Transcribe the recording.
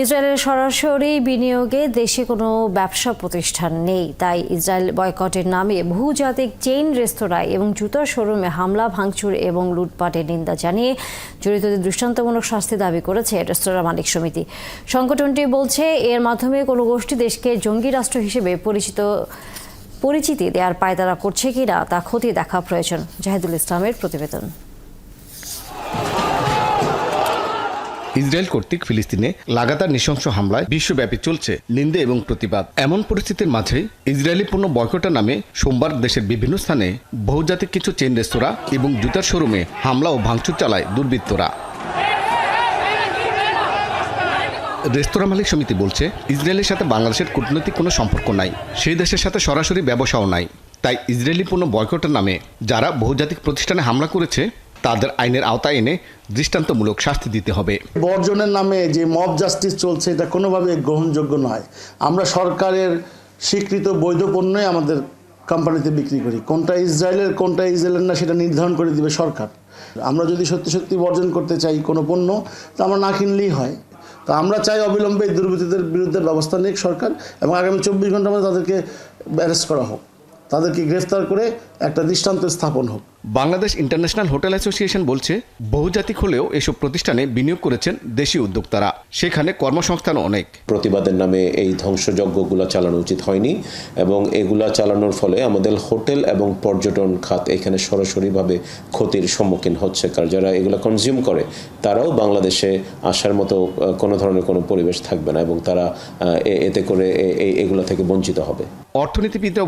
ইসরায়েলের সরাসরি বিনিয়োগে দেশে কোনো ব্যবসা প্রতিষ্ঠান নেই, তাই ইসরায়েল বয়কটের নামে বহুজাতিক চেইন রেস্তোরাঁ এবং জুতার শোরুমে হামলা, ভাঙচুর এবং লুটপাটের নিন্দা জানিয়ে জড়িতদের দৃষ্টান্তমূলক শাস্তি দাবি করেছে রেস্তোরাঁ মালিক সমিতি। সংগঠনটি বলছে, এর মাধ্যমে কোনো গোষ্ঠী দেশকে জঙ্গি রাষ্ট্র হিসেবে পরিচিতি দেওয়ার পায়তারা করছে কিনা তা খতিয়ে দেখা প্রয়োজন। জাহিদুল ইসলামের প্রতিবেদন। ইসরায়েল কর্তৃক ফিলিস্তিনে লাগাতার নৃশংস হামলায় বিশ্বব্যাপী চলছে নিন্দা এবং প্রতিবাদ। এমন পরিস্থিতির মাঝে ইসরায়েলি পণ্য বয়কটের নামে সোমবার দেশের বিভিন্ন স্থানে বহুজাতিক কিছু চেইন রেস্তোরাঁ এবং জুতার শোরুমে হামলা ও ভাঙচুর চালায় দুর্বৃত্তরা। রেস্তোরাঁ মালিক সমিতি বলছে, ইসরায়েলের সাথে বাংলাদেশের কূটনৈতিক কোনো সম্পর্ক নাই, সেই দেশের সাথে সরাসরি ব্যবসাও নাই। তাই ইসরায়েলি পণ্য বয়কটের নামে যারা বহুজাতিক প্রতিষ্ঠানে হামলা করেছে তাদের আইনের আওতায় এনে দৃষ্টান্তমূলক শাস্তি দিতে হবে। বর্জনের নামে যে মব জাস্টিস চলছে, এটা কোনোভাবে গ্রহণযোগ্য নয়। আমরা সরকারের স্বীকৃত বৈধ পণ্যই আমাদের কোম্পানিতে বিক্রি করি। কোনটা ইসরায়েলের না সেটা নির্ধারণ করে দিবে সরকার। আমরা যদি সত্যি সত্যি বর্জন করতে চাই কোনো পণ্য, তো আমরা না কিনলেই হয়। তো আমরা চাই অবিলম্বে দুর্বৃত্তদের বিরুদ্ধে ব্যবস্থা নিক সরকার, এবং আগামী 24 ঘন্টার মধ্যে তাদেরকে অ্যারেস্ট করা হোক, তাদেরকে গ্রেফতার করে একটা দৃষ্টান্ত স্থাপন হোক। বাংলাদেশ ইন্টারন্যাশনাল হোটেল অ্যাসোসিয়েশন বলছে, বহুজাতিক হলেও এসব প্রতিষ্ঠানে বিনিয়োগ করেছেন দেশীয় উদ্যোক্তারা, সেখানে কর্মসংস্থান অনেক। প্রতিবাদের নামে এই ধ্বংসযজ্ঞগুলো চালানো উচিত হয়নি, এবং এগুলা চালানোর ফলে আমাদের হোটেল এবং পর্যটন খাত এখানে সরাসরিভাবে ক্ষতির সম্মুখীন হচ্ছে। কারণ যারা এগুলো কনজিউম করে তারাও বাংলাদেশে আসার মতো কোনো ধরনের কোনো পরিবেশ থাকবে না, এবং তারা এতে করে এগুলো থেকে বঞ্চিত হবে। অর্থনীতিবিদরা